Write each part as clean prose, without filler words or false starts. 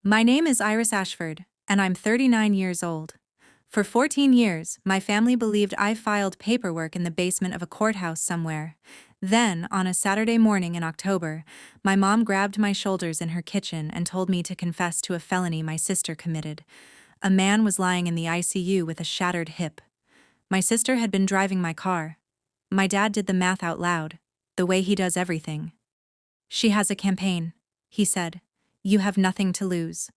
My name is Iris Ashford, and I'm 39 years old. For 14 years, my family believed I filed paperwork in the basement of a courthouse somewhere. Then, on a Saturday morning in October, my mom grabbed my shoulders in her kitchen and told me to confess to a felony my sister committed. A man was lying in the ICU with a shattered hip. My sister had been driving my car. My dad did the math out loud, the way he does everything. "She has a campaign," he said. "You have nothing to lose."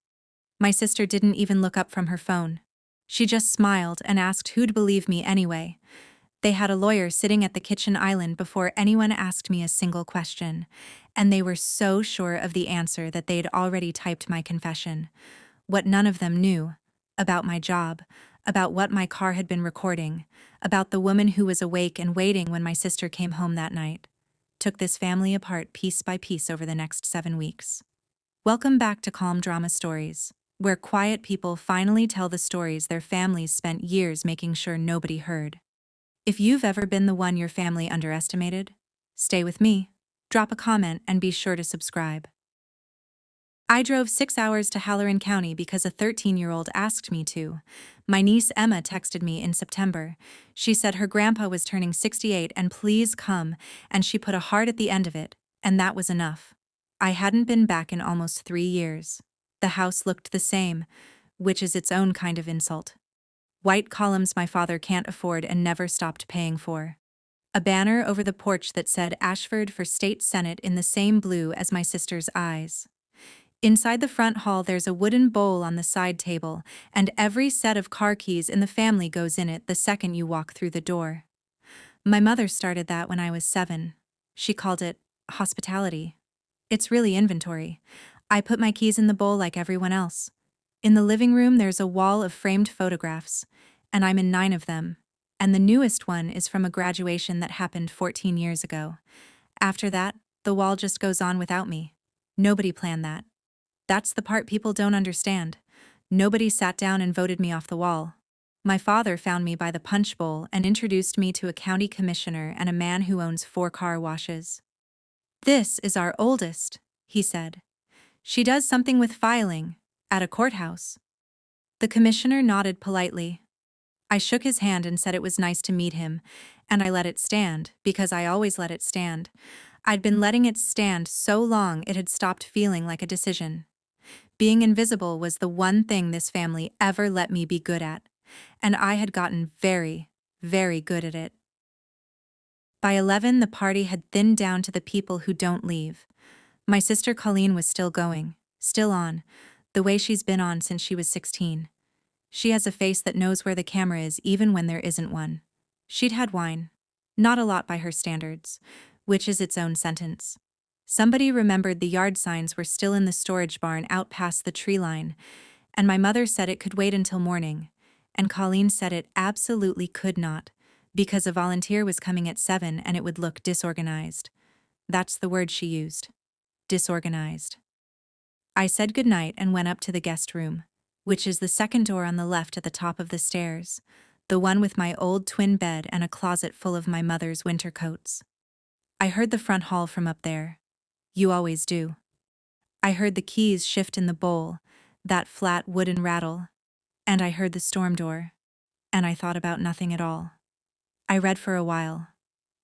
My sister didn't even look up from her phone. She just smiled and asked who'd believe me anyway. They had a lawyer sitting at the kitchen island before anyone asked me a single question, and they were so sure of the answer that they'd already typed my confession. What none of them knew about my job, about what my car had been recording, about the woman who was awake and waiting when my sister came home that night, took this family apart piece by piece over the next 7 weeks. Welcome back to Calm Drama Stories, where quiet people finally tell the stories their families spent years making sure nobody heard. If you've ever been the one your family underestimated, stay with me, drop a comment, and be sure to subscribe. I drove 6 hours to Halloran County because a 13-year-old asked me to. My niece Emma texted me in September. She said her grandpa was turning 68 and please come, and she put a heart at the end of it, and that was enough. I hadn't been back in almost 3 years. The house looked the same, which is its own kind of insult. White columns my father can't afford and never stopped paying for. A banner over the porch that said Ashford for State Senate in the same blue as my sister's eyes. Inside the front hall there's a wooden bowl on the side table, and every set of car keys in the family goes in it the second you walk through the door. My mother started that when I was 7. She called it hospitality. It's really inventory. I put my keys in the bowl like everyone else. In the living room there's a wall of framed photographs, and I'm in 9 of them, and the newest one is from a graduation that happened 14 years ago. After that, the wall just goes on without me. Nobody planned that. That's the part people don't understand. Nobody sat down and voted me off the wall. My father found me by the punch bowl and introduced me to a county commissioner and a man who owns 4 car washes. "This is our oldest," he said. "She does something with filing, at a courthouse." The commissioner nodded politely. I shook his hand and said it was nice to meet him, and I let it stand, because I always let it stand. I'd been letting it stand so long it had stopped feeling like a decision. Being invisible was the one thing this family ever let me be good at, and I had gotten very, very good at it. By 11, the party had thinned down to the people who don't leave. My sister Colleen was still going, still on, the way she's been on since she was 16. She has a face that knows where the camera is even when there isn't one. She'd had wine. Not a lot by her standards, which is its own sentence. Somebody remembered the yard signs were still in the storage barn out past the tree line, and my mother said it could wait until morning, and Colleen said it absolutely could not, because a volunteer was coming at 7 and it would look disorganized. That's the word she used. Disorganized. I said goodnight and went up to the guest room, which is the second door on the left at the top of the stairs, the one with my old twin bed and a closet full of my mother's winter coats. I heard the front hall from up there. You always do. I heard the keys shift in the bowl, that flat wooden rattle, and I heard the storm door, and I thought about nothing at all. I read for a while.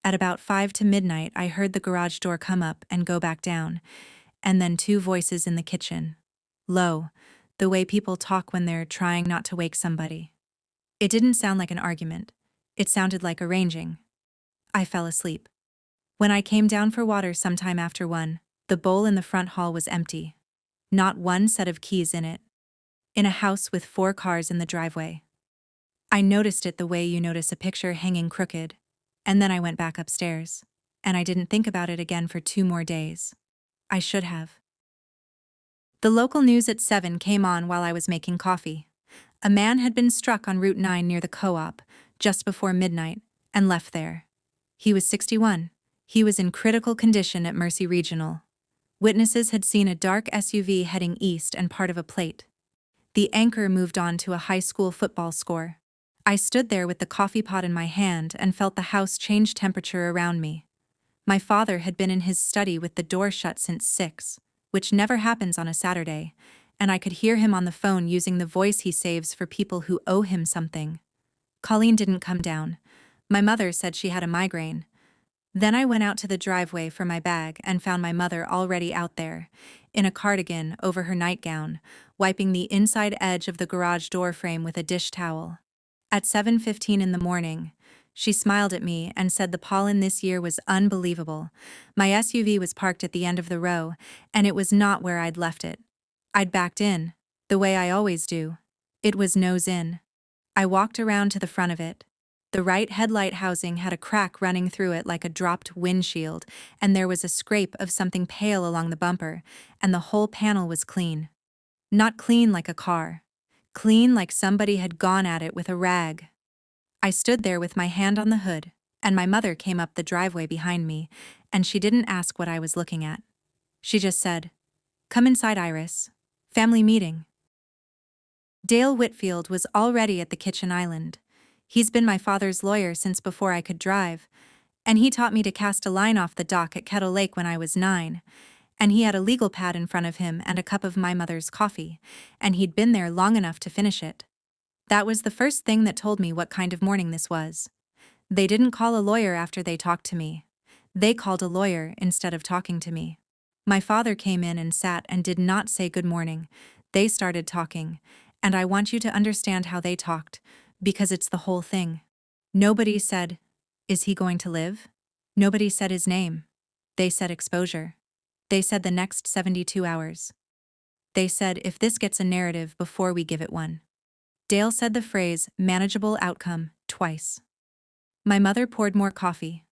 At about 5 to midnight I heard the garage door come up and go back down, and then 2 voices in the kitchen. Low, the way people talk when they're trying not to wake somebody. It didn't sound like an argument. It sounded like arranging. I fell asleep. When I came down for water sometime after 1, the bowl in the front hall was empty. Not one set of keys in it. In a house with 4 cars in the driveway. I noticed it the way you notice a picture hanging crooked, and then I went back upstairs, and I didn't think about it again for 2 more days. I should have. The local news at 7 came on while I was making coffee. A man had been struck on Route 9 near the co-op, just before midnight, and left there. He was 61. He was in critical condition at Mercy Regional. Witnesses had seen a dark SUV heading east and part of a plate. The anchor moved on to a high school football score. I stood there with the coffee pot in my hand and felt the house change temperature around me. My father had been in his study with the door shut since 6, which never happens on a Saturday, and I could hear him on the phone using the voice he saves for people who owe him something. Colleen didn't come down. My mother said she had a migraine. Then I went out to the driveway for my bag and found my mother already out there, in a cardigan over her nightgown, wiping the inside edge of the garage door frame with a dish towel. At 7:15 in the morning, she smiled at me and said the pollen this year was unbelievable. My SUV was parked at the end of the row, and it was not where I'd left it. I'd backed in, the way I always do. It was nose in. I walked around to the front of it. The right headlight housing had a crack running through it like a dropped windshield, and there was a scrape of something pale along the bumper, and the whole panel was clean. Not clean like a car. Clean like somebody had gone at it with a rag. I stood there with my hand on the hood, and my mother came up the driveway behind me, and she didn't ask what I was looking at. She just said, "Come inside, Iris. Family meeting." Dale Whitfield was already at the kitchen island. He's been my father's lawyer since before I could drive, and he taught me to cast a line off the dock at Kettle Lake when I was 9, and he had a legal pad in front of him and a cup of my mother's coffee, and he'd been there long enough to finish it. That was the first thing that told me what kind of morning this was. They didn't call a lawyer after they talked to me. They called a lawyer instead of talking to me. My father came in and sat and did not say good morning. They started talking, and I want you to understand how they talked, because it's the whole thing. Nobody said, "Is he going to live?" Nobody said his name. They said exposure. They said the next 72 hours. They said if this gets a narrative before we give it one. Dale said the phrase manageable outcome twice. My mother poured more coffee.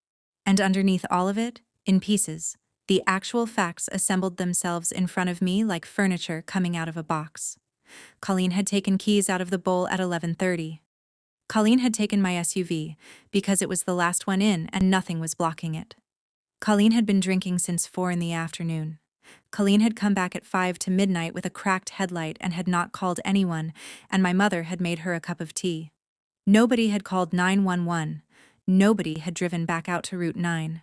And underneath all of it, in pieces, the actual facts assembled themselves in front of me like furniture coming out of a box. Colleen had taken keys out of the bowl at 11:30. Colleen had taken my SUV, because it was the last one in and nothing was blocking it. Colleen had been drinking since 4 in the afternoon. Colleen had come back at 5 to midnight with a cracked headlight and had not called anyone, and my mother had made her a cup of tea. Nobody had called 911. Nobody had driven back out to Route 9.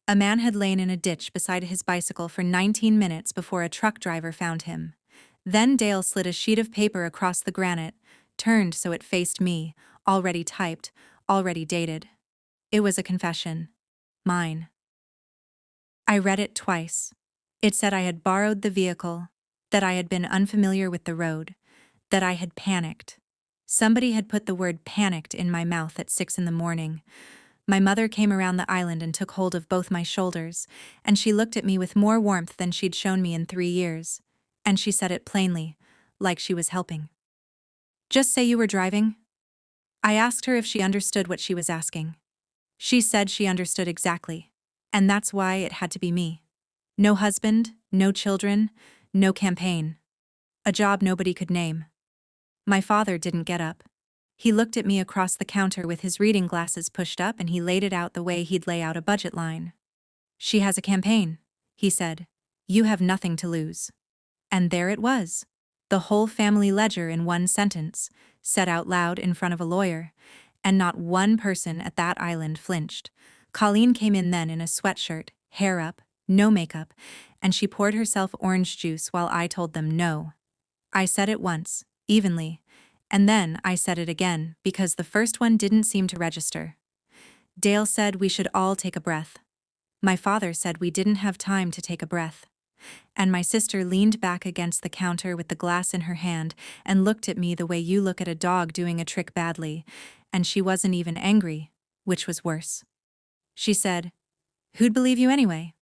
A man had lain in a ditch beside his bicycle for 19 minutes before a truck driver found him. Then Dale slid a sheet of paper across the granite, turned so it faced me, already typed, already dated. It was a confession. Mine. I read it twice. It said I had borrowed the vehicle, that I had been unfamiliar with the road, that I had panicked. Somebody had put the word panicked in my mouth at 6 in the morning. My mother came around the island and took hold of both my shoulders, and she looked at me with more warmth than she'd shown me in 3 years. And she said it plainly, like she was helping. "Just say you were driving?" I asked her if she understood what she was asking. She said she understood exactly, and that's why it had to be me. No husband, no children, no campaign. A job nobody could name. My father didn't get up. He looked at me across the counter with his reading glasses pushed up and he laid it out the way he'd lay out a budget line. "She has a campaign," he said. "You have nothing to lose." And there it was. The whole family ledger in one sentence, said out loud in front of a lawyer, and not one person at that island flinched. Colleen came in then in a sweatshirt, hair up, no makeup, and she poured herself orange juice while I told them no. I said it once, evenly, and then I said it again because the first one didn't seem to register. Dale said we should all take a breath. My father said we didn't have time to take a breath. And my sister leaned back against the counter with the glass in her hand and looked at me the way you look at a dog doing a trick badly, and she wasn't even angry, which was worse. She said, "Who'd believe you anyway?"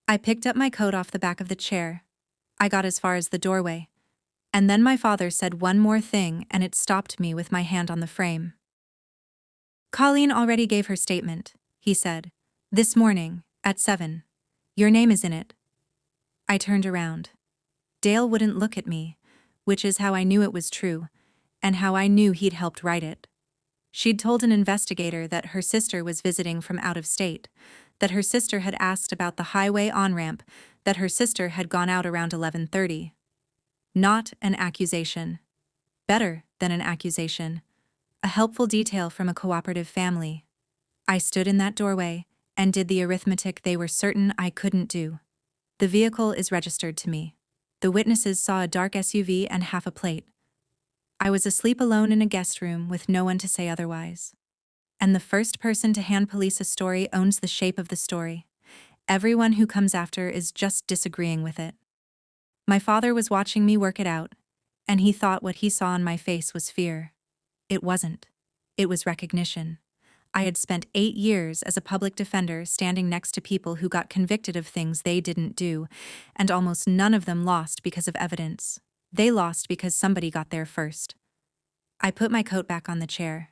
I picked up my coat off the back of the chair. I got as far as the doorway. And then my father said one more thing and it stopped me with my hand on the frame. "Colleen already gave her statement," he said. "This morning, at 7. Your name is in it." I turned around. Dale wouldn't look at me, which is how I knew it was true, and how I knew he'd helped write it. She'd told an investigator that her sister was visiting from out of state, that her sister had asked about the highway on-ramp, that her sister had gone out around 11:30. Not an accusation. Better than an accusation. A helpful detail from a cooperative family. I stood in that doorway and did the arithmetic they were certain I couldn't do. The vehicle is registered to me. The witnesses saw a dark SUV and half a plate. I was asleep alone in a guest room with no one to say otherwise. And the first person to hand police a story owns the shape of the story. Everyone who comes after is just disagreeing with it. My father was watching me work it out, and he thought what he saw on my face was fear. It wasn't. It was recognition. I had spent 8 years as a public defender standing next to people who got convicted of things they didn't do, and almost none of them lost because of evidence. They lost because somebody got there first. I put my coat back on the chair.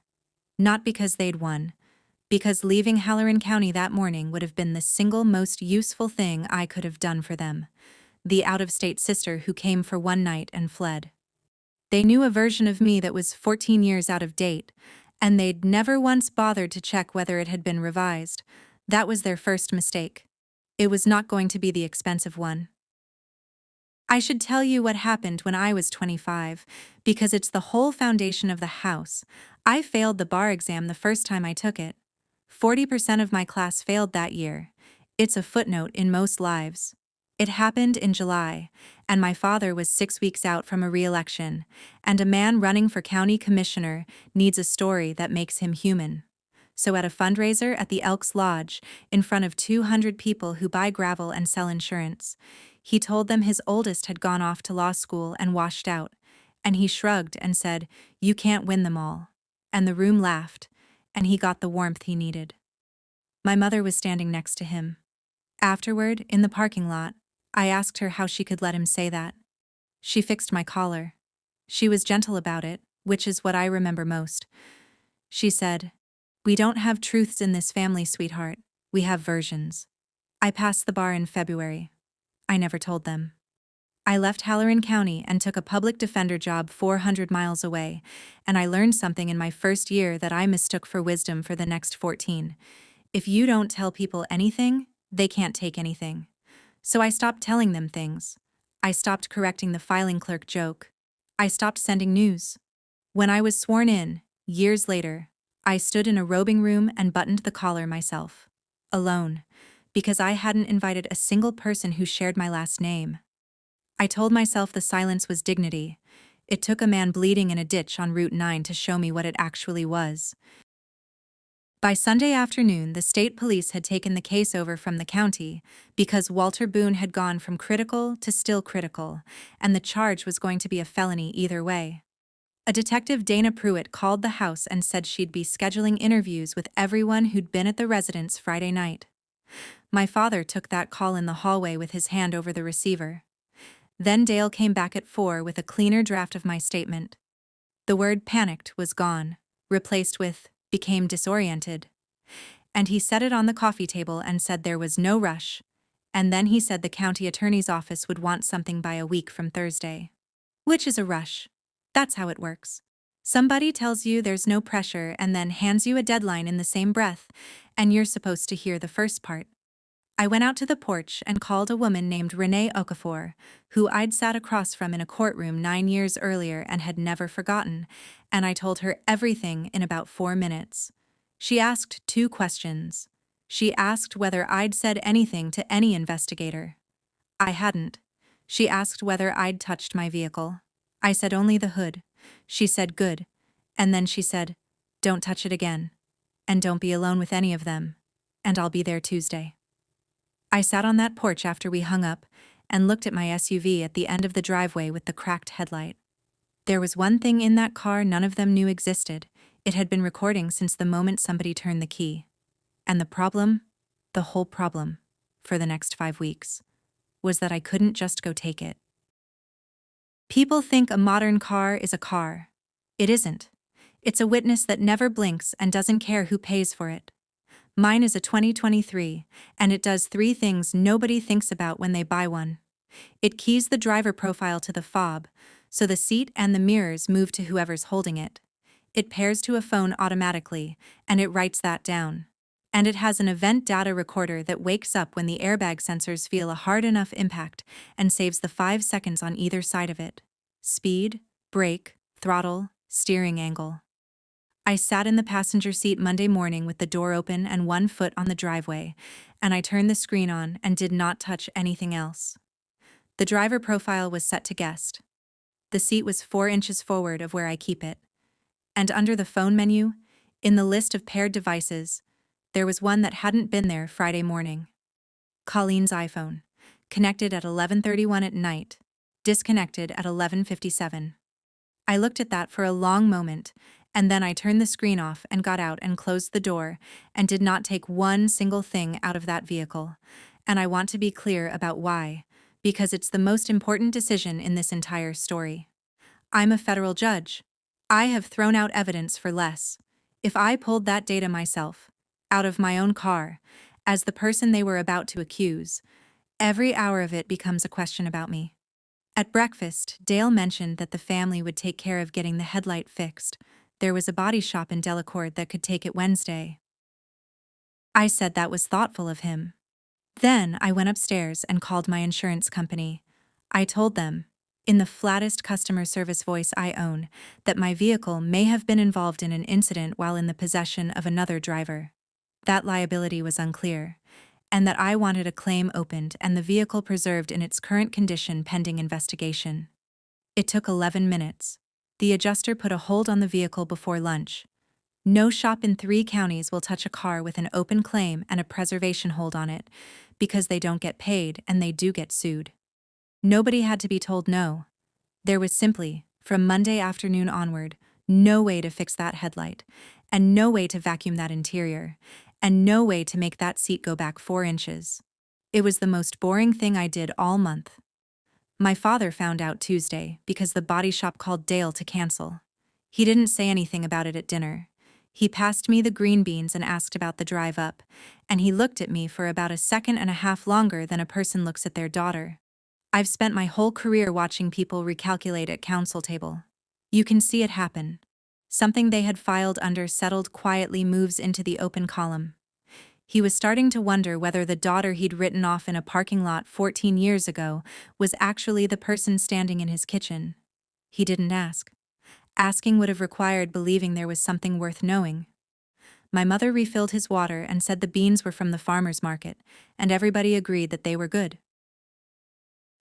Not because they'd won, because leaving Halloran County that morning would have been the single most useful thing I could have done for them. The out-of-state sister who came for one night and fled. They knew a version of me that was 14 years out of date, and they'd never once bothered to check whether it had been revised. That was their first mistake. It was not going to be the expensive one. I should tell you what happened when I was 25, because it's the whole foundation of the house. I failed the bar exam the first time I took it. 40% of my class failed that year. It's a footnote in most lives. It happened in July, and my father was 6 weeks out from a re-election, and a man running for county commissioner needs a story that makes him human. So at a fundraiser at the Elks Lodge, in front of 200 people who buy gravel and sell insurance, he told them his oldest had gone off to law school and washed out, and he shrugged and said, "You can't win them all." And the room laughed, and he got the warmth he needed. My mother was standing next to him. Afterward, in the parking lot, I asked her how she could let him say that. She fixed my collar. She was gentle about it, which is what I remember most. She said, "We don't have truths in this family, sweetheart. We have versions." I passed the bar in February. I never told them. I left Halloran County and took a public defender job 400 miles away, and I learned something in my first year that I mistook for wisdom for the next 14. If you don't tell people anything, they can't take anything. So I stopped telling them things. I stopped correcting the filing clerk joke. I stopped sending news. When I was sworn in, years later, I stood in a robing room and buttoned the collar myself. Alone. Because I hadn't invited a single person who shared my last name. I told myself the silence was dignity. It took a man bleeding in a ditch on Route 9 to show me what it actually was. By Sunday afternoon, the state police had taken the case over from the county because Walter Boone had gone from critical to still critical, and the charge was going to be a felony either way. A detective, Dana Pruitt, called the house and said she'd be scheduling interviews with everyone who'd been at the residence Friday night. My father took that call in the hallway with his hand over the receiver. Then Dale came back at 4 with a cleaner draft of my statement. The word "panicked" was gone, replaced with "became disoriented." And he set it on the coffee table and said there was no rush. And then he said the county attorney's office would want something by a week from Thursday. Which is a rush. That's how it works. Somebody tells you there's no pressure and then hands you a deadline in the same breath, and you're supposed to hear the first part. I went out to the porch and called a woman named Renee Okafor, who I'd sat across from in a courtroom 9 years earlier and had never forgotten, and I told her everything in about 4 minutes. She asked 2 questions. She asked whether I'd said anything to any investigator. I hadn't. She asked whether I'd touched my vehicle. I said only the hood. She said good. And then she said, "Don't touch it again. And don't be alone with any of them. And I'll be there Tuesday." I sat on that porch after we hung up and looked at my SUV at the end of the driveway with the cracked headlight. There was one thing in that car none of them knew existed. It had been recording since the moment somebody turned the key. And the problem, the whole problem, for the next 5 weeks, was that I couldn't just go take it. People think a modern car is a car. It isn't. It's a witness that never blinks and doesn't care who pays for it. Mine is a 2023, and it does 3 things nobody thinks about when they buy one. It keys the driver profile to the fob, so the seat and the mirrors move to whoever's holding it. It pairs to a phone automatically, and it writes that down. And it has an event data recorder that wakes up when the airbag sensors feel a hard enough impact and saves the 5 seconds on either side of it. Speed, brake, throttle, steering angle. I sat in the passenger seat Monday morning with the door open and 1 foot on the driveway, and I turned the screen on and did not touch anything else. The driver profile was set to guest. The seat was 4 inches forward of where I keep it. And under the phone menu, in the list of paired devices, there was one that hadn't been there Friday morning. Colleen's iPhone. Connected at 11:31 at night. Disconnected at 11:57. I looked at that for a long moment, and then I turned the screen off and got out and closed the door and did not take one single thing out of that vehicle. And I want to be clear about why, because it's the most important decision in this entire story. I'm a federal judge. I have thrown out evidence for less. If I pulled that data myself, out of my own car, as the person they were about to accuse, every hour of it becomes a question about me. At breakfast, Dale mentioned that the family would take care of getting the headlight fixed. There was a body shop in Delacorte that could take it Wednesday. I said that was thoughtful of him. Then I went upstairs and called my insurance company. I told them, in the flattest customer service voice I own, that my vehicle may have been involved in an incident while in the possession of another driver. That liability was unclear, and that I wanted a claim opened and the vehicle preserved in its current condition pending investigation. It took 11 minutes. The adjuster put a hold on the vehicle before lunch. No shop in 3 counties will touch a car with an open claim and a preservation hold on it, because they don't get paid and they do get sued. Nobody had to be told no. There was simply, from Monday afternoon onward, no way to fix that headlight, and no way to vacuum that interior, and no way to make that seat go back 4 inches. It was the most boring thing I did all month. My father found out Tuesday because the body shop called Dale to cancel. He didn't say anything about it at dinner. He passed me the green beans and asked about the drive up, and he looked at me for about a second and a half longer than a person looks at their daughter. I've spent my whole career watching people recalculate at counsel table. You can see it happen. Something they had filed under settled quietly moves into the open column. He was starting to wonder whether the daughter he'd written off in a parking lot 14 years ago was actually the person standing in his kitchen. He didn't ask. Asking would have required believing there was something worth knowing. My mother refilled his water and said the beans were from the farmer's market, and everybody agreed that they were good.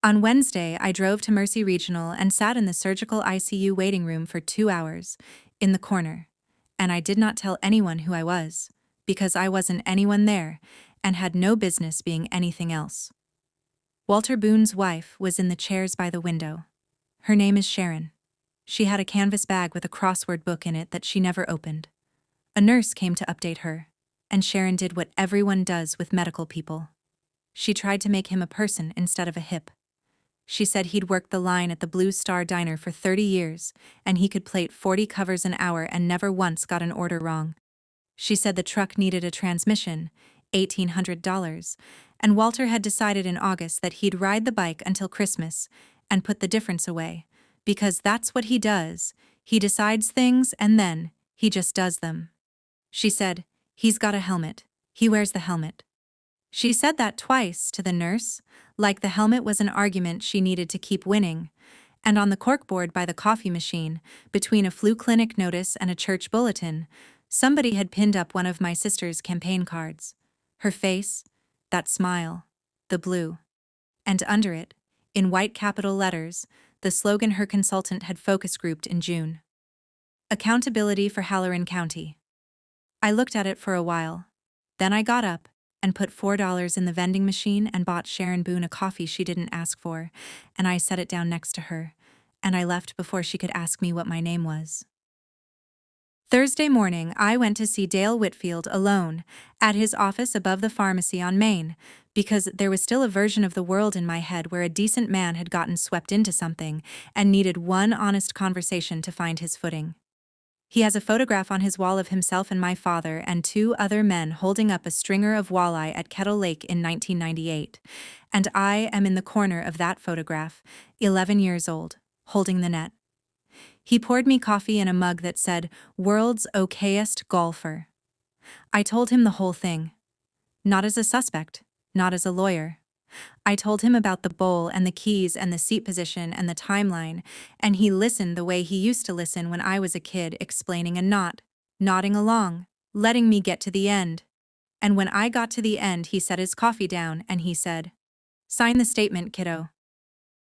On Wednesday, I drove to Mercy Regional and sat in the surgical ICU waiting room for 2 hours, in the corner, and I did not tell anyone who I was, because I wasn't anyone there, and had no business being anything else. Walter Boone's wife was in the chairs by the window. Her name is Sharon. She had a canvas bag with a crossword book in it that she never opened. A nurse came to update her, and Sharon did what everyone does with medical people. She tried to make him a person instead of a hip. She said he'd worked the line at the Blue Star Diner for 30 years, and he could plate 40 covers an hour and never once got an order wrong. She said the truck needed a transmission, $1,800, and Walter had decided in August that he'd ride the bike until Christmas and put the difference away, because that's what he does. He decides things and then he just does them. She said, he's got a helmet. He wears the helmet. She said that twice to the nurse, like the helmet was an argument she needed to keep winning, and on the corkboard by the coffee machine, between a flu clinic notice and a church bulletin, somebody had pinned up one of my sister's campaign cards. Her face, that smile, the blue. And under it, in white capital letters, the slogan her consultant had focus grouped in June. Accountability for Halloran County. I looked at it for a while. Then I got up and put $4 in the vending machine and bought Sharon Boone a coffee she didn't ask for, and I set it down next to her, and I left before she could ask me what my name was. Thursday morning, I went to see Dale Whitfield alone, at his office above the pharmacy on Main, because there was still a version of the world in my head where a decent man had gotten swept into something and needed one honest conversation to find his footing. He has a photograph on his wall of himself and my father and 2 other men holding up a stringer of walleye at Kettle Lake in 1998, and I am in the corner of that photograph, 11 years old, holding the net. He poured me coffee in a mug that said, "World's okayest golfer." I told him the whole thing. Not as a suspect, not as a lawyer. I told him about the bowl and the keys and the seat position and the timeline, and he listened the way he used to listen when I was a kid, explaining and nodding along, letting me get to the end. And when I got to the end, he set his coffee down and he said, "Sign the statement, kiddo."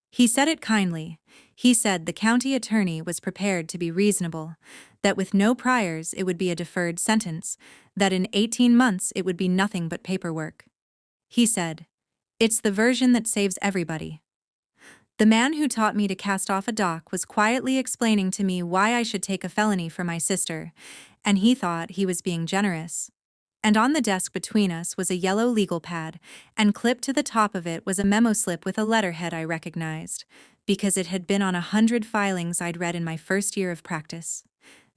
He said it kindly. He said the county attorney was prepared to be reasonable, that with no priors it would be a deferred sentence, that in 18 months it would be nothing but paperwork. He said, "It's the version that saves everybody." The man who taught me to cast off a dock was quietly explaining to me why I should take a felony for my sister, and he thought he was being generous. And on the desk between us was a yellow legal pad, and clipped to the top of it was a memo slip with a letterhead I recognized, because it had been on 100 filings I'd read in my first year of practice.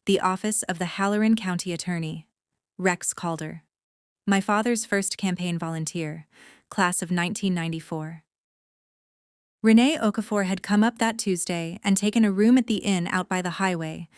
The Office of the Halloran County Attorney. Rex Calder. My father's first campaign volunteer. Class of 1994. Renee Okafor had come up that Tuesday and taken a room at the inn out by the highway,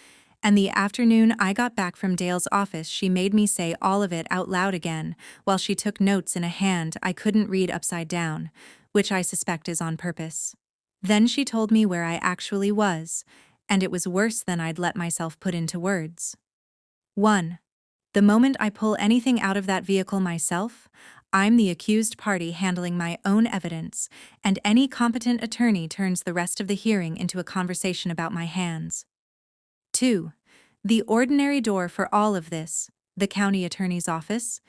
and the afternoon I got back from Dale's office she made me say all of it out loud again while she took notes in a hand I couldn't read upside down, which I suspect is on purpose. Then she told me where I actually was, and it was worse than I'd let myself put into words. 1. The moment I pull anything out of that vehicle myself, I'm the accused party handling my own evidence, and any competent attorney turns the rest of the hearing into a conversation about my hands. 2. The ordinary door for all of this, the county attorney's office,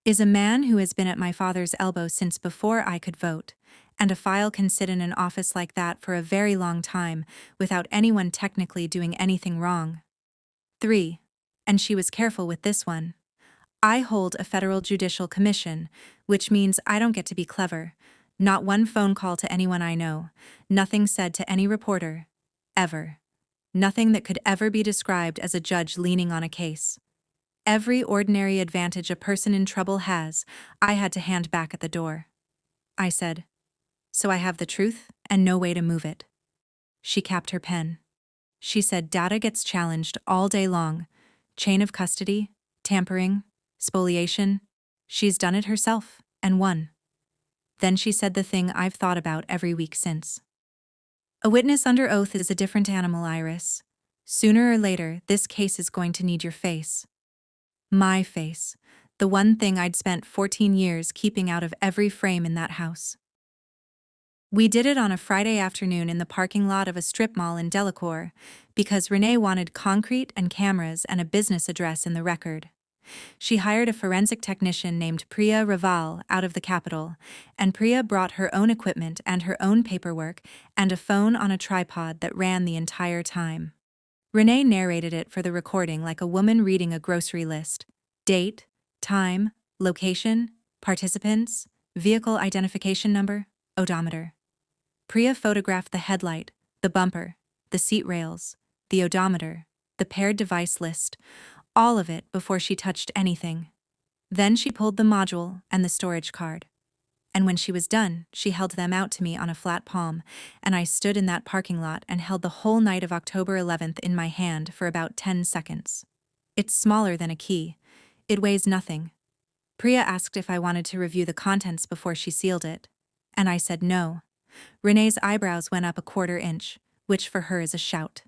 is a man who has been at my father's elbow since before I could vote, and a file can sit in an office like that for a very long time without anyone technically doing anything wrong. 3. And she was careful with this one. I hold a federal judicial commission, which means I don't get to be clever. Not one phone call to anyone I know, nothing said to any reporter, ever. Nothing that could ever be described as a judge leaning on a case. Every ordinary advantage a person in trouble has, I had to hand back at the door. I said, "So I have the truth and no way to move it." She capped her pen. She said data gets challenged all day long. Chain of custody, tampering, spoliation. She's done it herself, and won. Then she said the thing I've thought about every week since. A witness under oath is a different animal, Iris. Sooner or later, this case is going to need your face. My face. The one thing I'd spent 14 years keeping out of every frame in that house. We did it on a Friday afternoon in the parking lot of a strip mall in Delacour, because Renee wanted concrete and cameras and a business address in the record. She hired a forensic technician named Priya Raval out of the capital, and Priya brought her own equipment and her own paperwork and a phone on a tripod that ran the entire time. Renee narrated it for the recording like a woman reading a grocery list. Date, time, location, participants, vehicle identification number, odometer. Priya photographed the headlight, the bumper, the seat rails, the odometer, the paired device list, all of it before she touched anything. Then she pulled the module and the storage card. And when she was done, she held them out to me on a flat palm, and I stood in that parking lot and held the whole night of October 11th in my hand for about 10 seconds. It's smaller than a key. It weighs nothing. Priya asked if I wanted to review the contents before she sealed it, and I said no. Renee's eyebrows went up a quarter inch, which for her is a shout.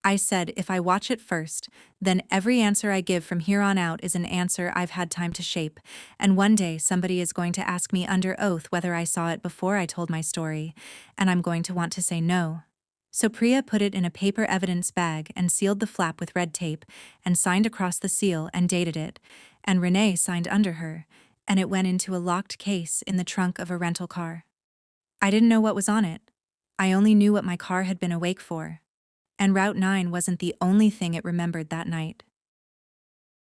I said if I watch it first, then every answer I give from here on out is an answer I've had time to shape, and one day somebody is going to ask me under oath whether I saw it before I told my story, and I'm going to want to say no. So Priya put it in a paper evidence bag and sealed the flap with red tape, and signed across the seal and dated it, and Renee signed under her, and it went into a locked case in the trunk of a rental car. I didn't know what was on it. I only knew what my car had been awake for. And Route 9 wasn't the only thing it remembered that night.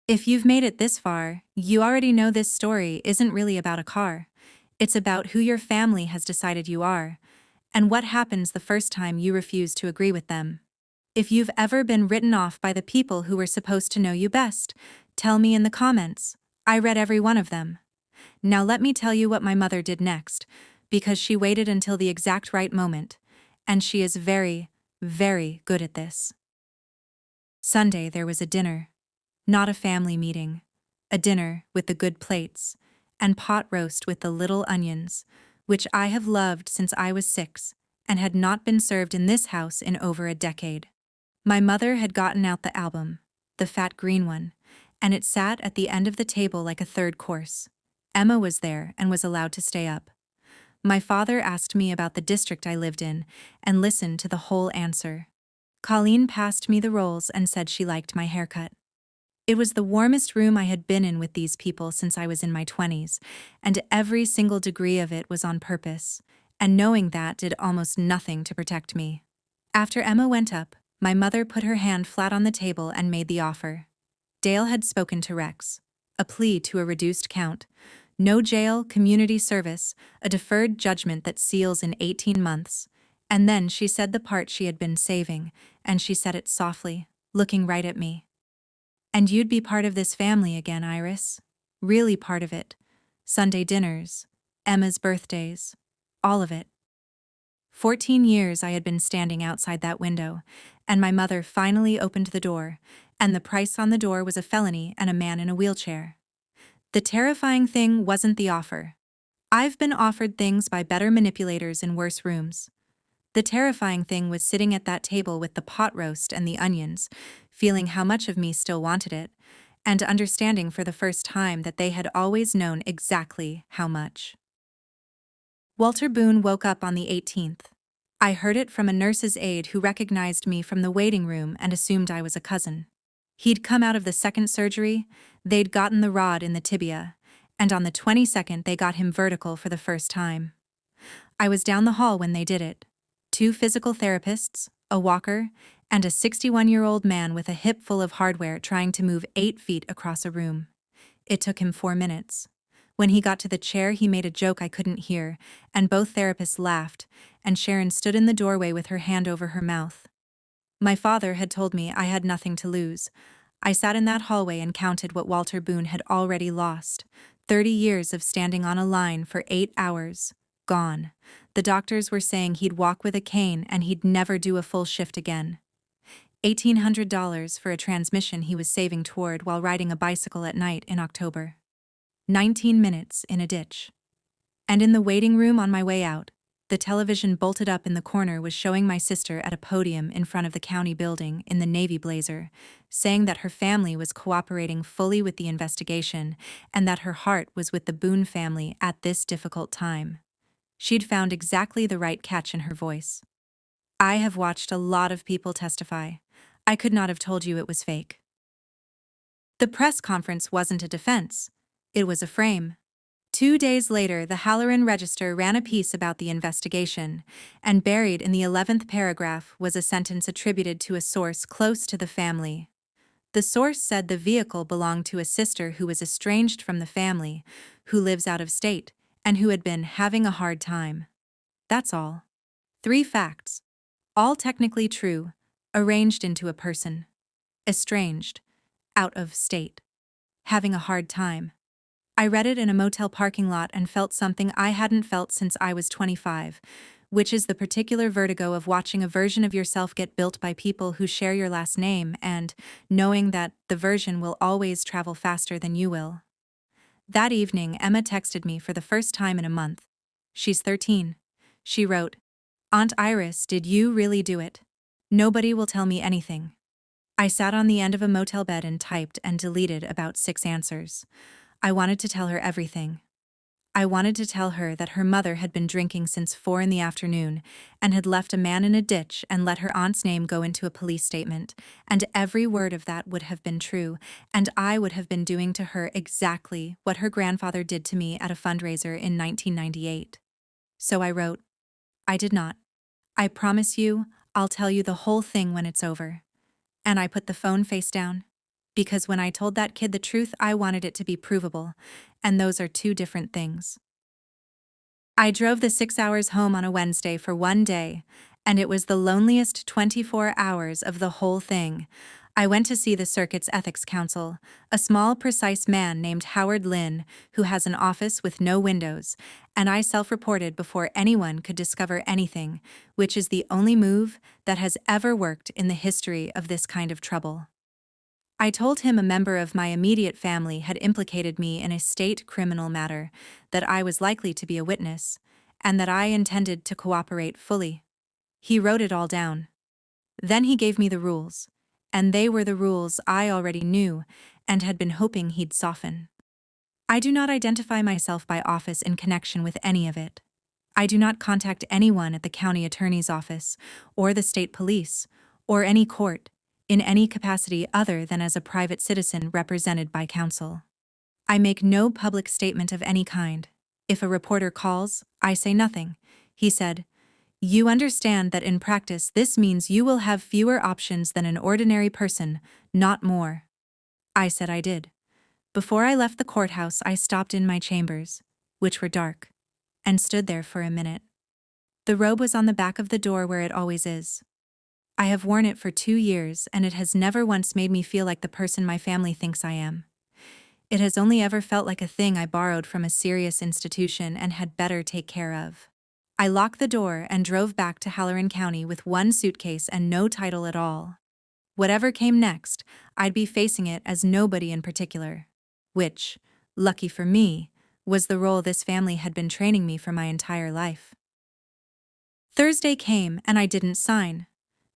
If you've made it this far, you already know this story isn't really about a car. It's about who your family has decided you are, and what happens the first time you refuse to agree with them. If you've ever been written off by the people who were supposed to know you best, tell me in the comments. I read every one of them. Now let me tell you what my mother did next, because she waited until the exact right moment, and she is very, very good at this. Sunday there was a dinner. Not a family meeting. A dinner with the good plates, and pot roast with the little onions, which I have loved since I was 6, and had not been served in this house in over a decade. My mother had gotten out the album, the fat green one, and it sat at the end of the table like a third course. Emma was there and was allowed to stay up. My father asked me about the district I lived in and listened to the whole answer. Colleen passed me the rolls and said she liked my haircut. It was the warmest room I had been in with these people since I was in my 20s, and every single degree of it was on purpose, and knowing that did almost nothing to protect me. After Emma went up, my mother put her hand flat on the table and made the offer. Dale had spoken to Rex. A plea to a reduced count. No jail, community service, a deferred judgment that seals in 18 months. And then she said the part she had been saving, and she said it softly, looking right at me. And you'd be part of this family again, Iris. Really part of it. Sunday dinners, Emma's birthdays, all of it. 14 years I had been standing outside that window, and my mother finally opened the door, and the price on the door was a felony and a man in a wheelchair. The terrifying thing wasn't the offer. I've been offered things by better manipulators in worse rooms. The terrifying thing was sitting at that table with the pot roast and the onions, feeling how much of me still wanted it, and understanding for the first time that they had always known exactly how much. Walter Boone woke up on the 18th. I heard it from a nurse's aide who recognized me from the waiting room and assumed I was a cousin. He'd come out of the second surgery, they'd gotten the rod in the tibia, and on the 22nd they got him vertical for the first time. I was down the hall when they did it. 2 physical therapists, a walker, and a 61-year-old man with a hip full of hardware trying to move 8 feet across a room. It took him 4 minutes. When he got to the chair, he made a joke I couldn't hear, and both therapists laughed, and Sharon stood in the doorway with her hand over her mouth. My father had told me I had nothing to lose. I sat in that hallway and counted what Walter Boone had already lost. 30 years of standing on a line for 8 hours. Gone. The doctors were saying he'd walk with a cane and he'd never do a full shift again. $1,800 for a transmission he was saving toward while riding a bicycle at night in October. 19 minutes in a ditch. And in the waiting room on my way out, the television bolted up in the corner was showing my sister at a podium in front of the county building in the navy blazer, saying that her family was cooperating fully with the investigation and that her heart was with the Boone family at this difficult time. She'd found exactly the right catch in her voice. I have watched a lot of people testify. I could not have told you it was fake. The press conference wasn't a defense. It was a frame. 2 days later, the Halloran Register ran a piece about the investigation, and buried in the 11th paragraph was a sentence attributed to a source close to the family. The source said the vehicle belonged to a sister who was estranged from the family, who lives out of state, and who had been having a hard time. That's all. 3 facts. All technically true, arranged into a person. Estranged. Out of state. Having a hard time. I read it in a motel parking lot and felt something I hadn't felt since I was 25, which is the particular vertigo of watching a version of yourself get built by people who share your last name and knowing that the version will always travel faster than you will. That evening, Emma texted me for the first time in a month. She's 13. She wrote, "Aunt Iris, did you really do it? Nobody will tell me anything." I sat on the end of a motel bed and typed and deleted about 6 answers. I wanted to tell her everything. I wanted to tell her that her mother had been drinking since 4 in the afternoon and had left a man in a ditch and let her aunt's name go into a police statement, and every word of that would have been true, and I would have been doing to her exactly what her grandfather did to me at a fundraiser in 1998. So I wrote, "I did not. I promise you, I'll tell you the whole thing when it's over." And I put the phone face down. Because when I told that kid the truth, I wanted it to be provable, and those are 2 different things. I drove the 6 hours home on a Wednesday for 1 day, and it was the loneliest 24 hours of the whole thing. I went to see the circuit's ethics counsel, a small, precise man named Howard Lynn, who has an office with no windows, and I self-reported before anyone could discover anything, which is the only move that has ever worked in the history of this kind of trouble. I told him a member of my immediate family had implicated me in a state criminal matter, that I was likely to be a witness, and that I intended to cooperate fully. He wrote it all down. Then he gave me the rules, and they were the rules I already knew and had been hoping he'd soften. I do not identify myself by office in connection with any of it. I do not contact anyone at the county attorney's office, or the state police, or any court, in any capacity other than as a private citizen represented by counsel. I make no public statement of any kind. If a reporter calls, I say nothing," he said. "You understand that in practice this means you will have fewer options than an ordinary person, not more." I said I did. Before I left the courthouse, I stopped in my chambers, which were dark, and stood there for a minute. The robe was on the back of the door where it always is. I have worn it for 2 years, and it has never once made me feel like the person my family thinks I am. It has only ever felt like a thing I borrowed from a serious institution and had better take care of. I locked the door and drove back to Halloran County with one suitcase and no title at all. Whatever came next, I'd be facing it as nobody in particular. Which, lucky for me, was the role this family had been training me for my entire life. Thursday came and I didn't sign.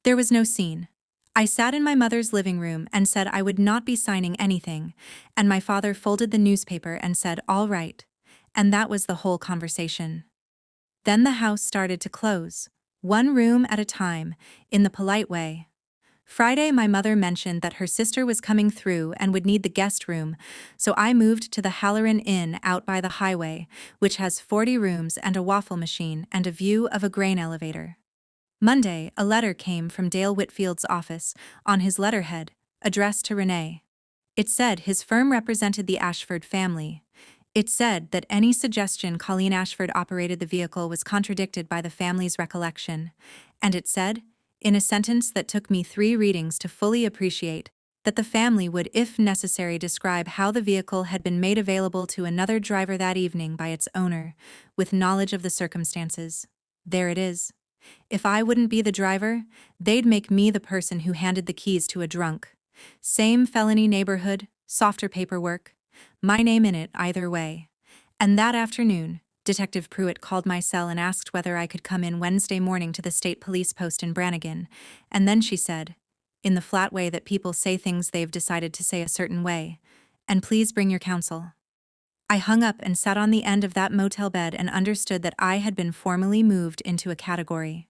There was no scene. I sat in my mother's living room and said I would not be signing anything, and my father folded the newspaper and said, "All right," and that was the whole conversation. Then the house started to close, one room at a time, in the polite way. Friday, my mother mentioned that her sister was coming through and would need the guest room, so I moved to the Halloran Inn out by the highway, which has 40 rooms and a waffle machine and a view of a grain elevator. Monday, a letter came from Dale Whitfield's office, on his letterhead, addressed to Renee. It said his firm represented the Ashford family. It said that any suggestion Colleen Ashford operated the vehicle was contradicted by the family's recollection. And it said, in a sentence that took me 3 readings to fully appreciate, that the family would, if necessary, describe how the vehicle had been made available to another driver that evening by its owner, with knowledge of the circumstances. There it is. If I wouldn't be the driver, they'd make me the person who handed the keys to a drunk. Same felony neighborhood, softer paperwork, my name in it either way. And that afternoon, Detective Pruitt called my cell and asked whether I could come in Wednesday morning to the state police post in Brannigan, and then she said, in the flat way that people say things they've decided to say a certain way, "And please bring your counsel." I hung up and sat on the end of that motel bed and understood that I had been formally moved into a category.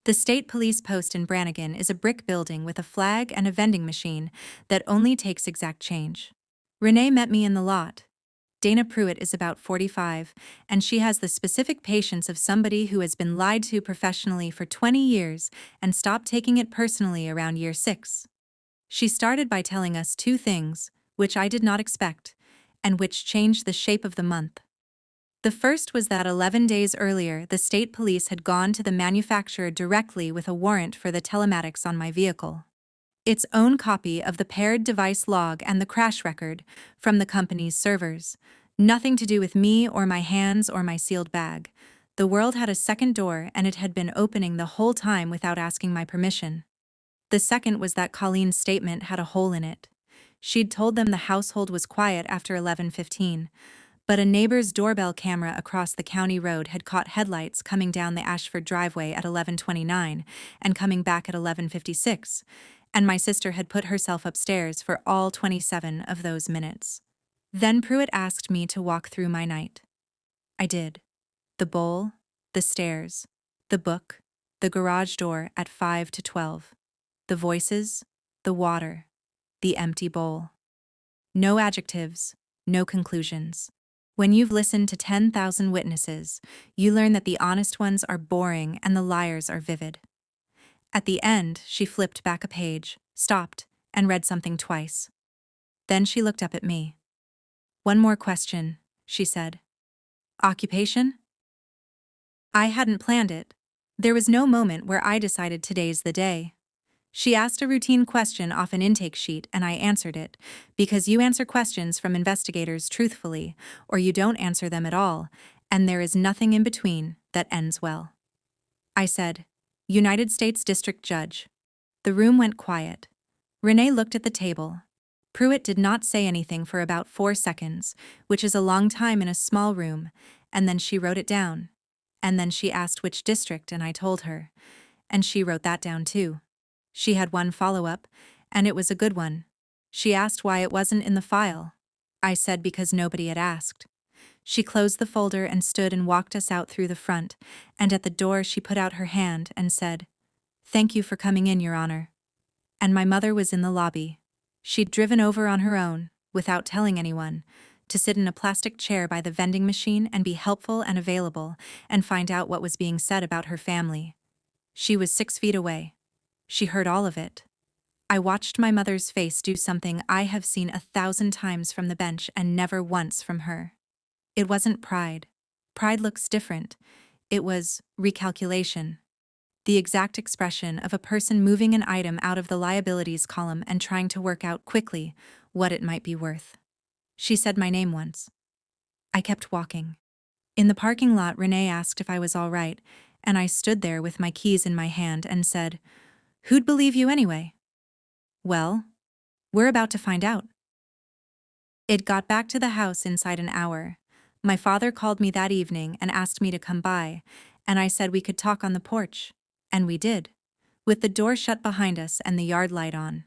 The state police post in Brannigan is a brick building with a flag and a vending machine that only takes exact change. Renee met me in the lot. Dana Pruitt is about 45, and she has the specific patience of somebody who has been lied to professionally for 20 years and stopped taking it personally around year 6. She started by telling us 2 things, which I did not expect, and which changed the shape of the month. The first was that 11 days earlier, the state police had gone to the manufacturer directly with a warrant for the telematics on my vehicle. Its own copy of the paired device log and the crash record from the company's servers. Nothing to do with me or my hands or my sealed bag. The world had a second door and it had been opening the whole time without asking my permission. The second was that Colleen's statement had a hole in it. She'd told them the household was quiet after 11:15, but a neighbor's doorbell camera across the county road had caught headlights coming down the Ashford driveway at 11:29 and coming back at 11:56, and my sister had put herself upstairs for all 27 of those minutes. Then Pruitt asked me to walk through my night. I did. The bowl, the stairs, the book, the garage door at 5 to 12. The voices, the water, the empty bowl. No adjectives, no conclusions. When you've listened to 10,000 witnesses, you learn that the honest ones are boring and the liars are vivid. At the end, she flipped back a page, stopped, and read something twice. Then she looked up at me. "One more question," she said. "Occupation?" I hadn't planned it. There was no moment where I decided today's the day. She asked a routine question off an intake sheet and I answered it, because you answer questions from investigators truthfully, or you don't answer them at all, and there is nothing in between that ends well. I said, "United States District Judge." The room went quiet. Renee looked at the table. Pruitt did not say anything for about 4 seconds, which is a long time in a small room, and then she wrote it down. And then she asked which district and I told her. And she wrote that down too. She had one follow-up, and it was a good one. She asked why it wasn't in the file. I said because nobody had asked. She closed the folder and stood and walked us out through the front, and at the door she put out her hand and said, "Thank you for coming in, Your Honor." And my mother was in the lobby. She'd driven over on her own, without telling anyone, to sit in a plastic chair by the vending machine and be helpful and available and find out what was being said about her family. She was 6 feet away. She heard all of it. I watched my mother's face do something I have seen 1,000 times from the bench and never once from her. It wasn't pride. Pride looks different. It was recalculation. The exact expression of a person moving an item out of the liabilities column and trying to work out quickly what it might be worth. She said my name once. I kept walking. In the parking lot, Renee asked if I was all right, and I stood there with my keys in my hand and said, "Who'd believe you anyway?" "Well, we're about to find out." It got back to the house inside an hour. My father called me that evening and asked me to come by, and I said we could talk on the porch. And we did, with the door shut behind us and the yard light on.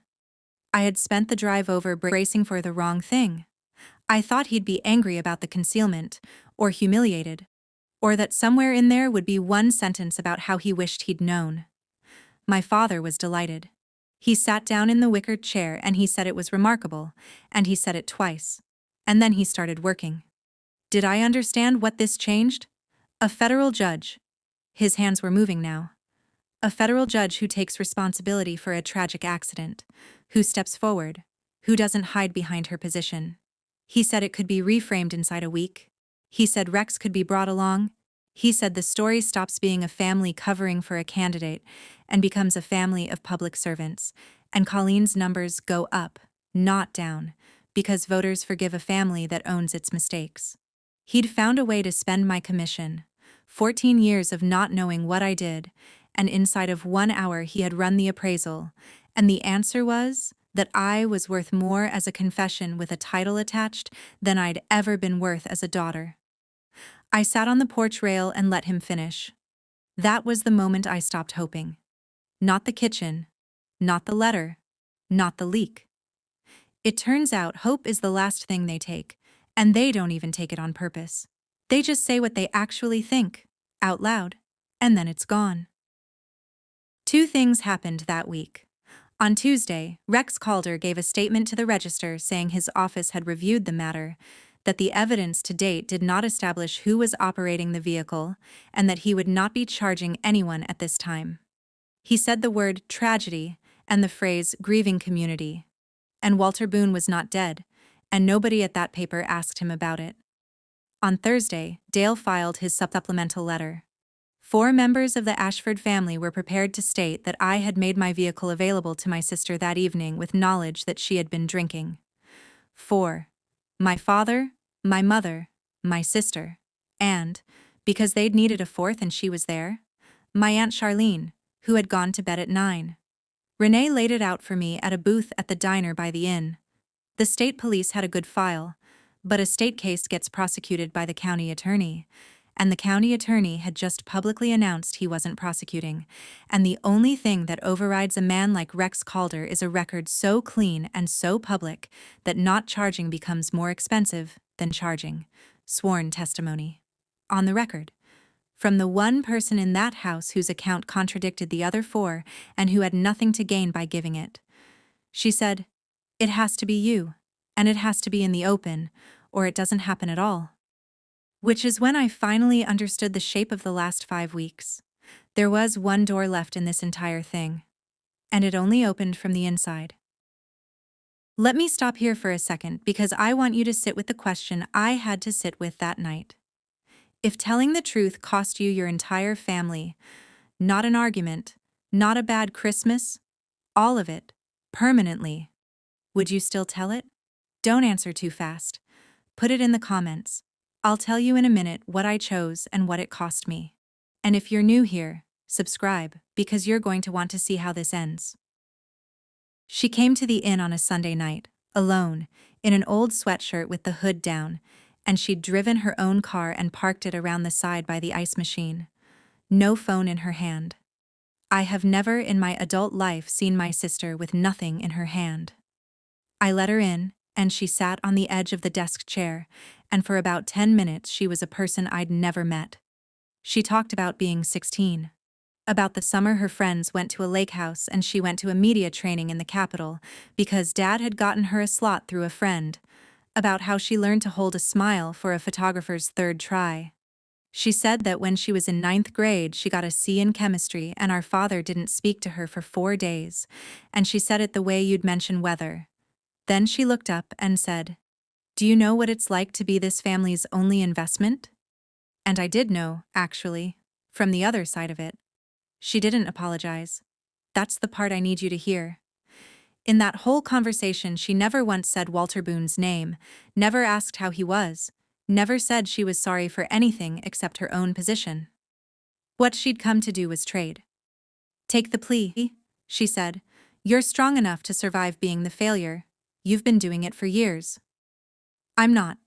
I had spent the drive over bracing for the wrong thing. I thought he'd be angry about the concealment, or humiliated, or that somewhere in there would be one sentence about how he wished he'd known. My father was delighted. He sat down in the wicker chair and he said it was remarkable, and he said it twice. And then he started working. Did I understand what this changed? A federal judge. His hands were moving now. A federal judge who takes responsibility for a tragic accident, who steps forward, who doesn't hide behind her position. He said it could be reframed inside a week. He said Rex could be brought along. He said the story stops being a family covering for a candidate and becomes a family of public servants, and Colleen's numbers go up, not down, because voters forgive a family that owns its mistakes. He'd found a way to spend my commission, 14 years of not knowing what I did, and inside of 1 hour he had run the appraisal, and the answer was that I was worth more as a confession with a title attached than I'd ever been worth as a daughter. I sat on the porch rail and let him finish. That was the moment I stopped hoping. Not the kitchen, not the letter, not the leak. It turns out hope is the last thing they take, and they don't even take it on purpose. They just say what they actually think, out loud, and then it's gone. 2 things happened that week. On Tuesday, Rex Calder gave a statement to the Register saying his office had reviewed the matter, that the evidence to date did not establish who was operating the vehicle, and that he would not be charging anyone at this time. He said the word tragedy and the phrase grieving community. And Walter Boone was not dead, and nobody at that paper asked him about it. On Thursday, Dale filed his supplemental letter. 4 members of the Ashford family were prepared to state that I had made my vehicle available to my sister that evening with knowledge that she had been drinking. 4. My father, my mother, my sister, and, because they'd needed a 4th and she was there, my Aunt Charlene, who had gone to bed at 9. Renee laid it out for me at a booth at the diner by the inn. The state police had a good file, but a state case gets prosecuted by the county attorney, and the county attorney had just publicly announced he wasn't prosecuting, and the only thing that overrides a man like Rex Calder is a record so clean and so public that not charging becomes more expensive than charging. Sworn testimony. On the record. From the one person in that house whose account contradicted the other 4 and who had nothing to gain by giving it. She said, "It has to be you, and it has to be in the open, or it doesn't happen at all." Which is when I finally understood the shape of the last 5 weeks. There was one door left in this entire thing, and it only opened from the inside. Let me stop here for a second because I want you to sit with the question I had to sit with that night. If telling the truth cost you your entire family, not an argument, not a bad Christmas, all of it, permanently, would you still tell it? Don't answer too fast. Put it in the comments. I'll tell you in a minute what I chose and what it cost me. And if you're new here, subscribe, because you're going to want to see how this ends. She came to the inn on a Sunday night, alone, in an old sweatshirt with the hood down, and she'd driven her own car and parked it around the side by the ice machine. No phone in her hand. I have never in my adult life seen my sister with nothing in her hand. I let her in, and she sat on the edge of the desk chair, and for about 10 minutes she was a person I'd never met. She talked about being 16. About the summer her friends went to a lake house and she went to a media training in the capital because Dad had gotten her a slot through a friend. About how she learned to hold a smile for a photographer's third try. She said that when she was in ninth grade she got a C in chemistry and our father didn't speak to her for 4 days, and she said it the way you'd mention weather. Then she looked up and said, "Do you know what it's like to be this family's only investment?" And I did know, actually, from the other side of it. She didn't apologize. That's the part I need you to hear. In that whole conversation she never once said Walter Boone's name, never asked how he was, never said she was sorry for anything except her own position. What she'd come to do was trade. "Take the plea," she said. "You're strong enough to survive being the failure. You've been doing it for years. I'm not."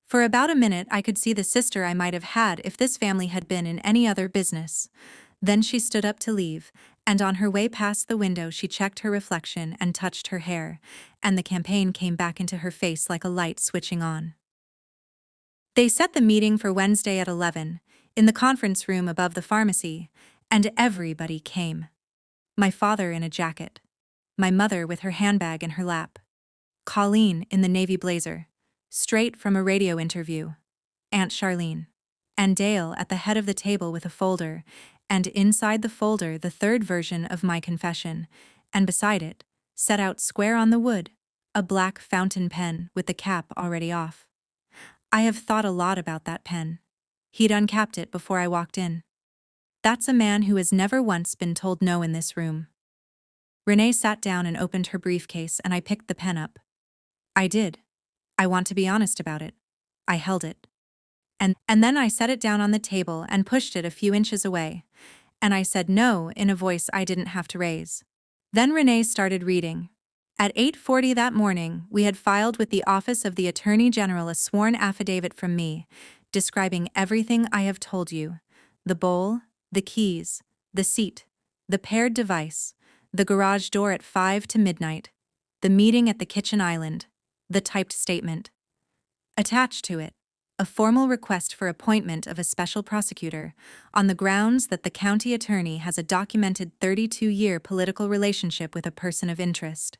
For about a minute I could see the sister I might have had if this family had been in any other business. Then she stood up to leave, and on her way past the window she checked her reflection and touched her hair, and the campaign came back into her face like a light switching on. They set the meeting for Wednesday at 11, in the conference room above the pharmacy, and everybody came. My father in a jacket. My mother with her handbag in her lap. Colleen in the navy blazer, straight from a radio interview. Aunt Charlene. And Dale at the head of the table with a folder, and inside the folder the third version of my confession, and beside it, set out square on the wood, a black fountain pen with the cap already off. I have thought a lot about that pen. He'd uncapped it before I walked in. That's a man who has never once been told no in this room. Renee sat down and opened her briefcase and I picked the pen up. I did. I want to be honest about it. I held it. And then I set it down on the table and pushed it a few inches away. And I said no in a voice I didn't have to raise. Then Renee started reading. At 8:40 that morning, we had filed with the Office of the Attorney General a sworn affidavit from me, describing everything I have told you. The bowl, the keys, the seat, the paired device, the garage door at 5 to midnight, the meeting at the kitchen island, the typed statement. Attached to it, a formal request for appointment of a special prosecutor, on the grounds that the county attorney has a documented 32-year political relationship with a person of interest.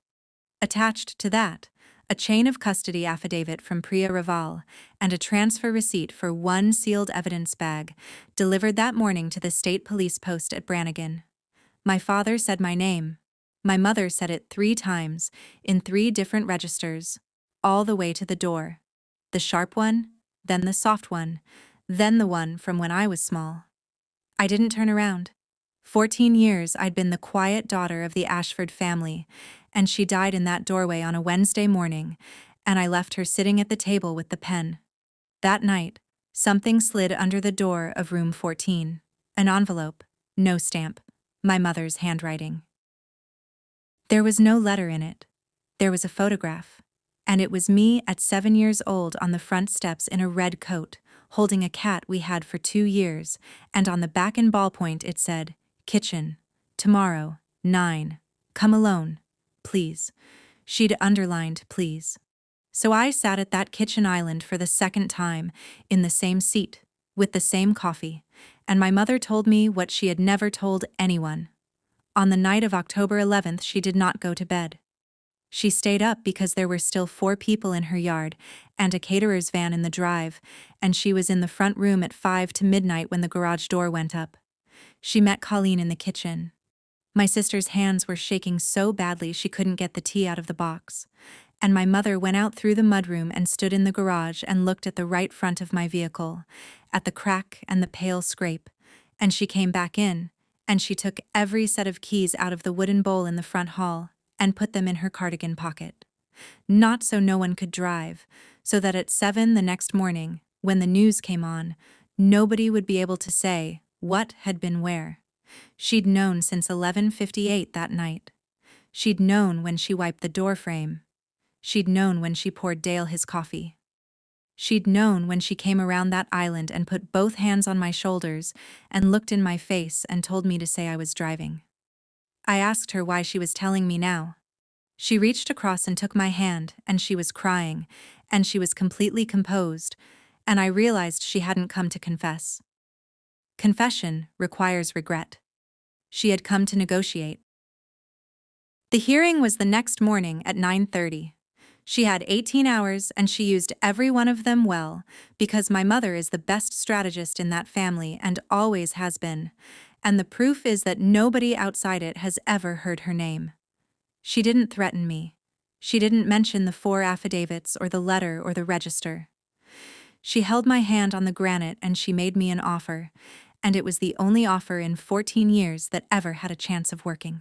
Attached to that, a chain of custody affidavit from Priya Raval, and a transfer receipt for one sealed evidence bag, delivered that morning to the state police post at Brannigan. My father said my name. My mother said it 3 times, in 3 different registers, all the way to the door. The sharp one, then the soft one, then the one from when I was small. I didn't turn around. 14 years I'd been the quiet daughter of the Ashford family, and she died in that doorway on a Wednesday morning, and I left her sitting at the table with the pen. That night, something slid under the door of room 14. An envelope, no stamp, my mother's handwriting. There was no letter in it. There was a photograph, and it was me at 7 years old on the front steps in a red coat, holding a cat we had for 2 years, and on the back in ballpoint it said, "Kitchen, tomorrow, 9, come alone, please." She'd underlined please. So I sat at that kitchen island for the second time, in the same seat, with the same coffee, and my mother told me what she had never told anyone. On the night of October 11th she did not go to bed. She stayed up because there were still 4 people in her yard, and a caterer's van in the drive, and she was in the front room at 5 to midnight when the garage door went up. She met Colleen in the kitchen. My sister's hands were shaking so badly she couldn't get the tea out of the box. And my mother went out through the mudroom and stood in the garage and looked at the right front of my vehicle, at the crack and the pale scrape, and she came back in, and she took every set of keys out of the wooden bowl in the front hall and put them in her cardigan pocket. Not so no one could drive, so that at 7 the next morning, when the news came on, nobody would be able to say what had been where. She'd known since 11:58 that night. She'd known when she wiped the door frame. She'd known when she poured Dale his coffee. She'd known when she came around that island and put both hands on my shoulders and looked in my face and told me to say I was driving. I asked her why she was telling me now. She reached across and took my hand, and she was crying, and she was completely composed, and I realized she hadn't come to confess. Confession requires regret. She had come to negotiate. The hearing was the next morning at 9:30. She had 18 hours and she used every one of them well, because my mother is the best strategist in that family and always has been, and the proof is that nobody outside it has ever heard her name. She didn't threaten me. She didn't mention the 4 affidavits or the letter or the register. She held my hand on the granite and she made me an offer, and it was the only offer in 14 years that ever had a chance of working.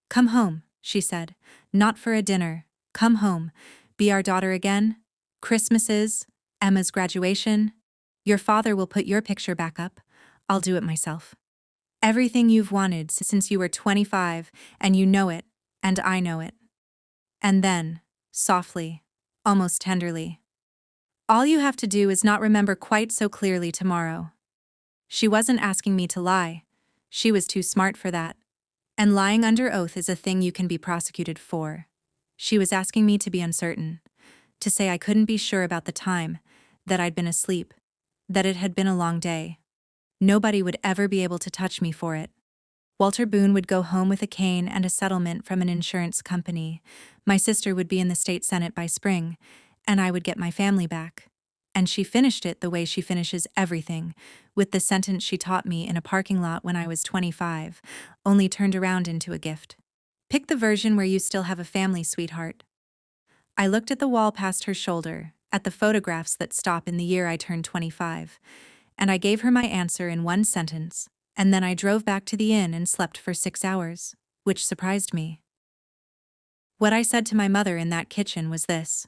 "Come home," she said, "not for a dinner. Come home. Be our daughter again. Christmases, Emma's graduation. Your father will put your picture back up. I'll do it myself. Everything you've wanted since you were 25, and you know it, and I know it." And then, softly, almost tenderly, "All you have to do is not remember quite so clearly tomorrow." She wasn't asking me to lie. She was too smart for that. And lying under oath is a thing you can be prosecuted for. She was asking me to be uncertain, to say I couldn't be sure about the time, that I'd been asleep, that it had been a long day. Nobody would ever be able to touch me for it. Walter Boone would go home with a cane and a settlement from an insurance company. My sister would be in the state senate by spring, and I would get my family back. And she finished it the way she finishes everything, with the sentence she taught me in a parking lot when I was 25, only turned around into a gift. "Pick the version where you still have a family, sweetheart." I looked at the wall past her shoulder, at the photographs that stop in the year I turned 25, and I gave her my answer in one sentence, and then I drove back to the inn and slept for 6 hours, which surprised me. What I said to my mother in that kitchen was this: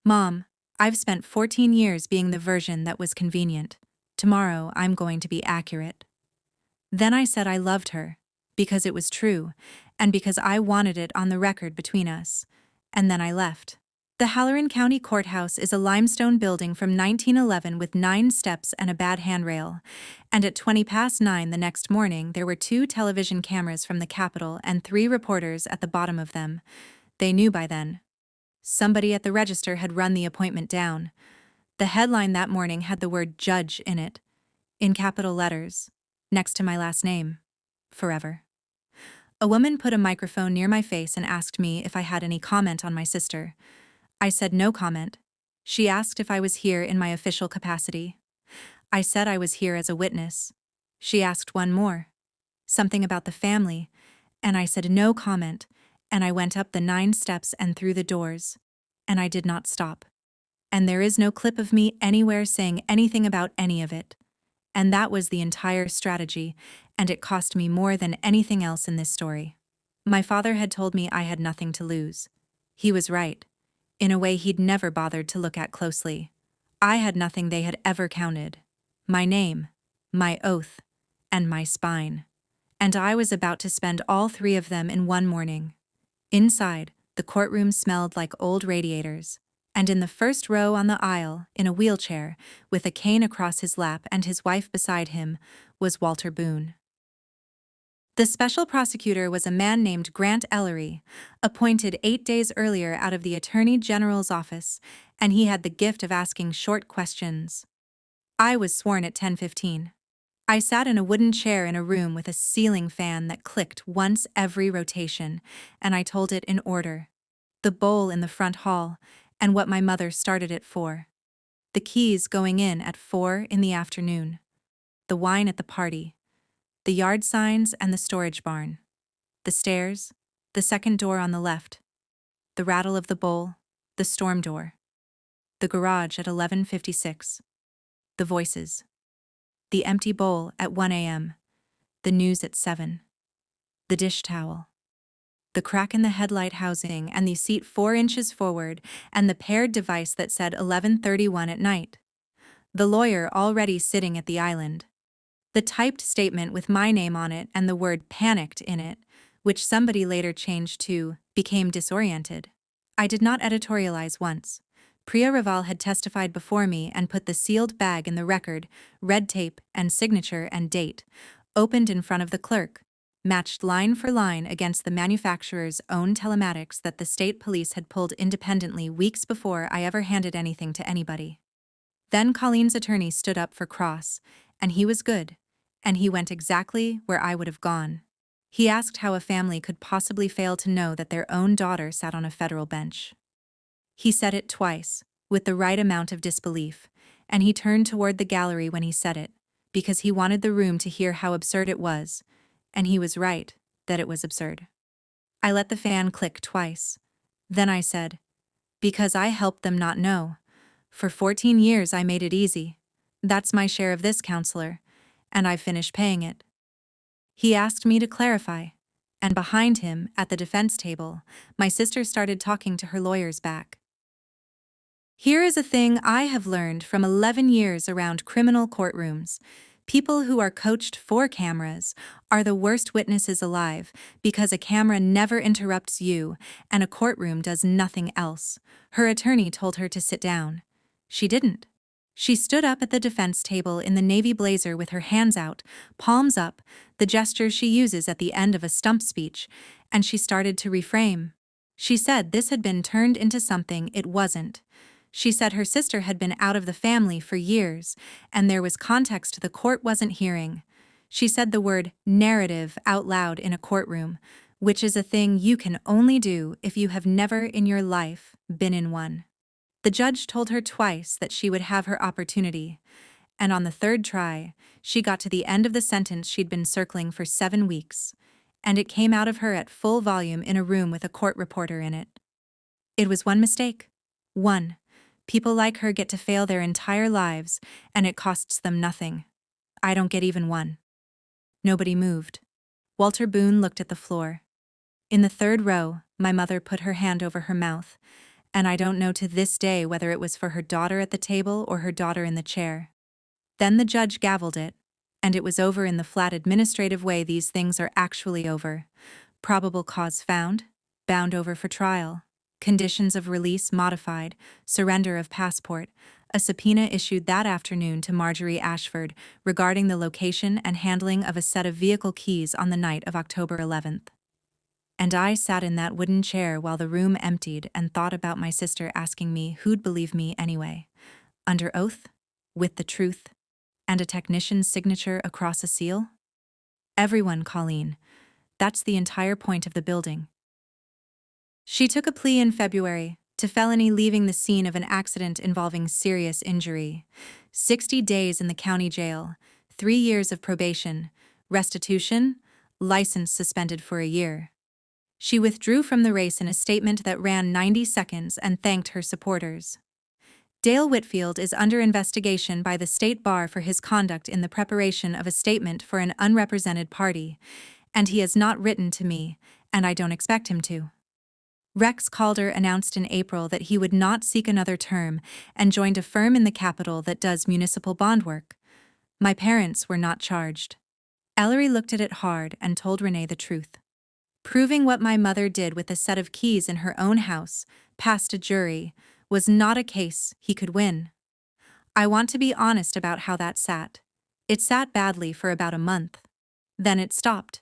"Mom, I've spent 14 years being the version that was convenient. Tomorrow I'm going to be accurate." Then I said I loved her, because it was true, and because I wanted it on the record between us. And then I left. The Halloran County Courthouse is a limestone building from 1911 with 9 steps and a bad handrail, and at 9:20 the next morning there were 2 television cameras from the Capitol and 3 reporters at the bottom of them. They knew by then. Somebody at the register had run the appointment down. The headline that morning had the word "Judge" in it, in capital letters, next to my last name. Forever. A woman put a microphone near my face and asked me if I had any comment on my sister. I said no comment. She asked if I was here in my official capacity. I said I was here as a witness. She asked one more. Something about the family, and I said no comment, and I went up the 9 steps and through the doors, and I did not stop. And there is no clip of me anywhere saying anything about any of it. And that was the entire strategy, and it cost me more than anything else in this story. My father had told me I had nothing to lose. He was right. In a way he'd never bothered to look at closely. I had nothing they had ever counted. My name, my oath, and my spine. And I was about to spend all 3 of them in one morning. Inside, the courtroom smelled like old radiators. And in the first row on the aisle, in a wheelchair, with a cane across his lap and his wife beside him, was Walter Boone. The special prosecutor was a man named Grant Ellery, appointed 8 days earlier out of the Attorney General's office, and he had the gift of asking short questions. I was sworn at 10:15. I sat in a wooden chair in a room with a ceiling fan that clicked once every rotation, and I told it in order. The bowl in the front hall, and what my mother started at 4. The keys going in at 4 in the afternoon. The wine at the party. The yard signs and the storage barn. The stairs, the second door on the left. The rattle of the bowl, the storm door. The garage at 11:56. The voices. The empty bowl at 1 a.m. The news at 7. The dish towel. The crack in the headlight housing and the seat 4 inches forward, and the paired device that said 11:31 at night. The lawyer already sitting at the island. The typed statement with my name on it and the word "panicked" in it, which somebody later changed to "became disoriented." I did not editorialize once. Priya Raval had testified before me and put the sealed bag in the record, red tape and signature and date, opened in front of the clerk. matched line for line against the manufacturer's own telematics that the state police had pulled independently weeks before I ever handed anything to anybody. Then Colleen's attorney stood up for Cross, and he was good, and he went exactly where I would have gone. He asked how a family could possibly fail to know that their own daughter sat on a federal bench. He said it twice, with the right amount of disbelief, and he turned toward the gallery when he said it, because he wanted the room to hear how absurd it was, and he was right that it was absurd. I let the fan click twice. Then I said, because I helped them not know. For 14 years I made it easy. That's my share of this, counselor, and I've finished paying it. He asked me to clarify, and behind him, at the defense table, my sister started talking to her lawyers back. Here is a thing I have learned from 11 years around criminal courtrooms. People who are coached for cameras are the worst witnesses alive because a camera never interrupts you and a courtroom does nothing else. Her attorney told her to sit down. She didn't. She stood up at the defense table in the navy blazer with her hands out, palms up, the gesture she uses at the end of a stump speech, and she started to reframe. She said this had been turned into something it wasn't. She said her sister had been out of the family for years, and there was context the court wasn't hearing. She said the word narrative out loud in a courtroom, which is a thing you can only do if you have never in your life been in one. The judge told her twice that she would have her opportunity, and on the third try, she got to the end of the sentence she'd been circling for 7 weeks, and it came out of her at full volume in a room with a court reporter in it. It was one mistake. One. People like her get to fail their entire lives, and it costs them nothing. I don't get even one. Nobody moved. Walter Boone looked at the floor. In the third row, my mother put her hand over her mouth, and I don't know to this day whether it was for her daughter at the table or her daughter in the chair. Then the judge gavelled it, and it was over in the flat administrative way these things are actually over. Probable cause found, bound over for trial. Conditions of release modified, surrender of passport, a subpoena issued that afternoon to Marjorie Ashford regarding the location and handling of a set of vehicle keys on the night of October 11th. And I sat in that wooden chair while the room emptied and thought about my sister asking me who'd believe me anyway. Under oath? With the truth? And a technician's signature across a seal? Everyone, Colleen. That's the entire point of the building. She took a plea in February to felony leaving the scene of an accident involving serious injury. 60 days in the county jail, 3 years of probation, restitution, license suspended for a year. She withdrew from the race in a statement that ran 90 seconds and thanked her supporters. Dale Whitfield is under investigation by the state bar for his conduct in the preparation of a statement for an unrepresented party, and he has not written to me, and I don't expect him to. Rex Calder announced in April that he would not seek another term and joined a firm in the capital that does municipal bond work. My parents were not charged. Ellery looked at it hard and told Renee the truth. Proving what my mother did with a set of keys in her own house, past a jury, was not a case he could win. I want to be honest about how that sat. It sat badly for about a month. Then it stopped.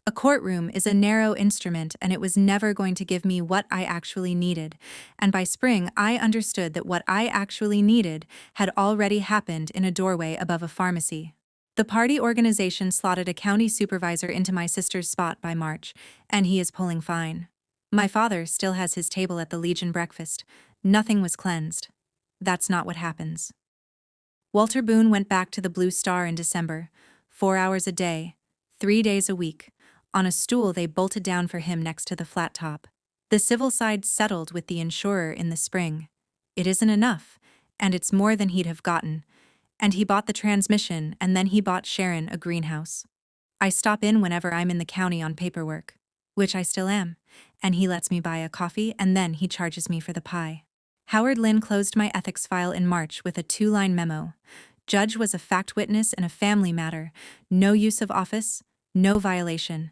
A courtroom is a narrow instrument and it was never going to give me what I actually needed, and by spring I understood that what I actually needed had already happened in a doorway above a pharmacy. The party organization slotted a county supervisor into my sister's spot by March, and he is pulling fine. My father still has his table at the Legion breakfast. Nothing was cleansed. That's not what happens. Walter Boone went back to the Blue Star in December, 4 hours a day, 3 days a week, on a stool they bolted down for him next to the flat top. The civil side settled with the insurer in the spring. It isn't enough, and it's more than he'd have gotten. And he bought the transmission, and then he bought Sharon a greenhouse. I stop in whenever I'm in the county on paperwork, which I still am, and he lets me buy a coffee and then he charges me for the pie. Howard Lynn closed my ethics file in March with a 2-line memo. Judge was a fact witness in a family matter, no use of office, no violation,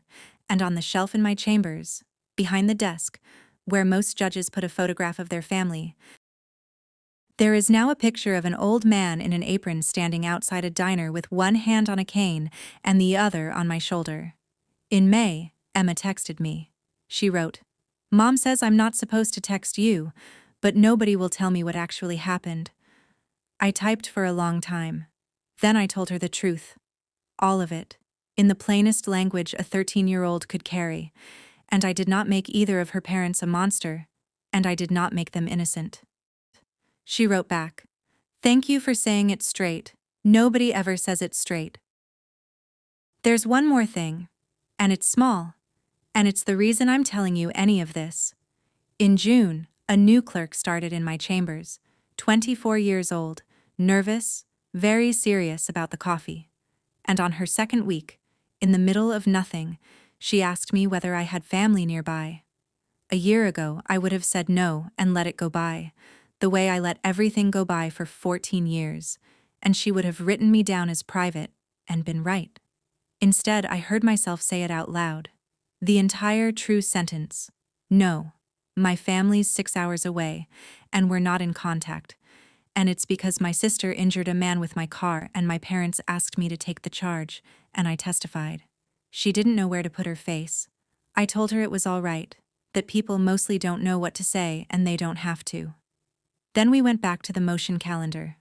and on the shelf in my chambers, behind the desk, where most judges put a photograph of their family, there is now a picture of an old man in an apron standing outside a diner with one hand on a cane and the other on my shoulder. In May, Emma texted me. She wrote, "Mom says I'm not supposed to text you, but nobody will tell me what actually happened." I typed for a long time. Then I told her the truth. All of it. In the plainest language a 13-year-old could carry. And I did not make either of her parents a monster, and I did not make them innocent. She wrote back, "Thank you for saying it straight. Nobody ever says it straight." There's one more thing, and it's small, and it's the reason I'm telling you any of this. In June, a new clerk started in my chambers, 24 years old, nervous, very serious about the coffee. And on her second week, in the middle of nothing, she asked me whether I had family nearby. A year ago, I would have said no and let it go by, the way I let everything go by for 14 years, and she would have written me down as private and been right. Instead, I heard myself say it out loud. The entire true sentence. No, my family's 6 hours away, and we're not in contact. And it's because my sister injured a man with my car and my parents asked me to take the charge, and I testified. She didn't know where to put her face. I told her it was all right, that people mostly don't know what to say and they don't have to. Then we went back to the motion calendar.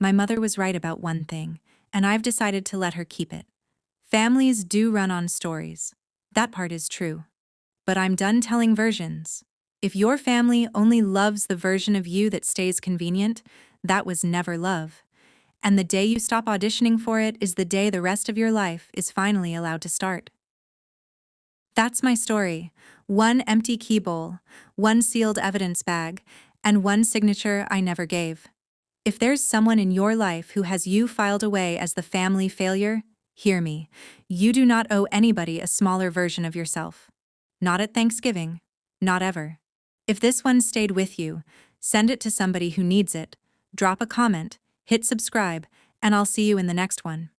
My mother was right about one thing, and I've decided to let her keep it. Families do run on stories. That part is true. But I'm done telling versions. If your family only loves the version of you that stays convenient, that was never love. And the day you stop auditioning for it is the day the rest of your life is finally allowed to start. That's my story. One empty key bowl, one sealed evidence bag, and one signature I never gave. If there's someone in your life who has you filed away as the family failure, hear me. You do not owe anybody a smaller version of yourself. Not at Thanksgiving. Not ever. If this one stayed with you, send it to somebody who needs it. Drop a comment, hit subscribe, and I'll see you in the next one.